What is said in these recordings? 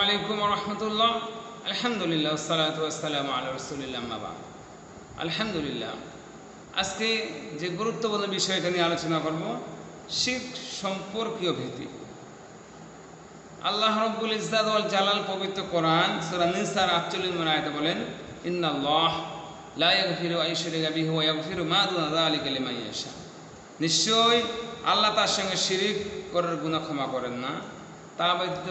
আলাইকুম ওয়া রাহমাতুল্লাহ। আলহামদুলিল্লাহ ওয়াসসালাতু ওয়াসসালামু আলা রাসূলিল্লাহ আম্মা বা'দ। আলহামদুলিল্লাহ, আজকে যে গুরুত্বপূর্ণ বিষয়টা নিয়ে আলোচনা করব, শিরক সম্পর্কীয় ভীতি। আল্লাহ রাব্বুল ইজ্জাত ওয়াল জালাল পবিত্র কোরআন সূরা নিসার 48 নম্বর আয়াতে বলেন, ইন্নাল্লাহ লা ইয়াগফিরু আন ইউশরিকা বিহি ওয়া ইয়াগফিরু মা দুনা যালিকা লিমান ইয়াশা। নিশ্চয়ই আল্লাহ তার সঙ্গে শিরিক করার গুনাহ ক্ষমা করেন না, তা ব্যতীত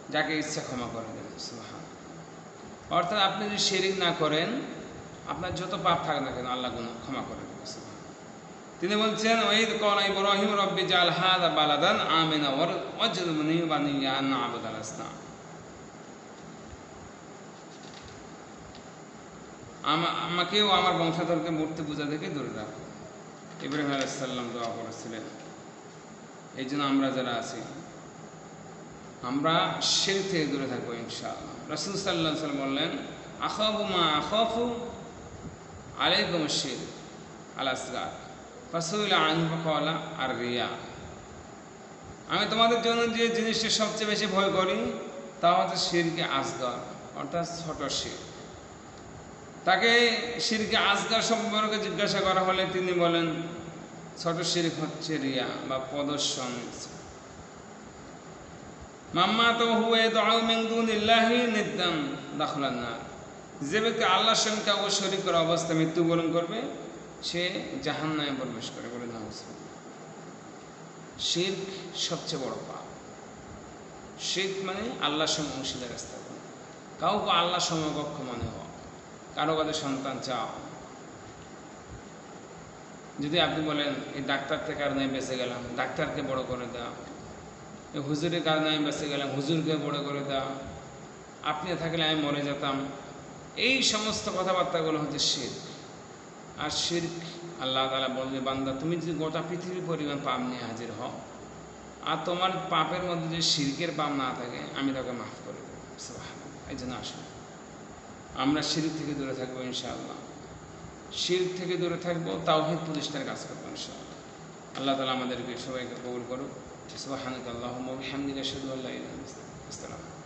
যাকে ইচ্ছা ক্ষমা করে দেন। সুবহানাল্লাহ। অর্থাৎ আপনি যদি শিরিক না করেন, আপনার যত পাপ থাকে না কেন আল্লাহ গুনাহ ক্ষমা করে দেবেন। তিনি বলছেন, ওয়াইদ ক্বালা ইব্রাহিম রব্বি জাল হাযা বালাদান আমিনা ওয়াজনুবনি ওয়া বানিয়া আন না'বুদাল আসনাম। আমাকেও আমার বংশধরকে মূর্তি পূজা থেকে দূরে রাখো। ইব্রাহিম আলাইহিস সালাম দোয়া করেছিলেন। এই জন্য আমরা যারা আছি, আমরা শিরক থেকে দূরে থাকবো ইনশাআল্লাহ। রাসূল সাল্লাল্লাহু আলাইহি ওয়াসাল্লাম বললেন, আখাফু মা আখাফু আলাইকুম আশ-শিরক আল-আসগার ফাসুইলা আনহু ফাকালা আর-রিয়া। আমি তোমাদের জন্য যে জিনিসটা সবচেয়ে বেশি ভয় করি তা হচ্ছে শিরকে আসগার, অর্থাৎ ছোট শিরক। তাকে শিরকে আসগার সম্পর্কে জিজ্ঞাসা করা হলে তিনি বলেন, ছোট শিরক হচ্ছে রিয়া বা প্রদর্শন। মাম্মা তো হুয়ে দাউ মিন দুনিল্লাহি নিদ্দান দাখালান নার। যে ব্যক্তি আল্লাহর সঙ্গে কাউকে শরীক করা অবস্থায় মৃত্যুবরণ করবে, সে জাহান্নামে প্রবেশ করে বলে না। শিরক সবচেয়ে বড় পাপ। শিরক মানে আল্লাহর সঙ্গে অংশীদার স্থাপন, কাউকে আল্লাহর সমকক্ষ মনে হওয়া, কারো কাছে সন্তান চাও। যদি আপনি বলেন, এই ডাক্তার থেকে কারণে বেঁচে গেলাম, ডাক্তারকে বড় করে দাও। এই হুজুরের কারণে আমি বেঁচে গেলাম, হুজুরকে বড় করে দাও। আপনি থাকলে আমি মরে যেতাম। এই সমস্ত কথাবার্তাগুলো হচ্ছে শিরক। আর শিরক আল্লাহ তাআলা বলবে, বান্দা তুমি যদি গোটা পৃথিবীর পরিমাণ পাপ নিয়ে হাজির হও, আর তোমার পাপের মধ্যে যদি শিরকের পাপ না থাকে, আমি তাকে মাফ করে দেবো। সুবহানাল্লাহ। এই জন্য আসুন আমরা শিরক থেকে দূরে থাকবো ইনশাআল্লাহ। শিরক থেকে দূরে থাকবো, তাওহীদ প্রতিষ্ঠার কাজ করবো ইনশাআল্লাহ। আল্লাহ তাআলা আমাদেরকে সবাইকে কবুল করুক। সুবহানাকাল্লাহুম্মা ওয়া বিহামদিকা আশহাদু আল্লা ইলাহা ইল্লা আনতা আস্তাগফিরুকা।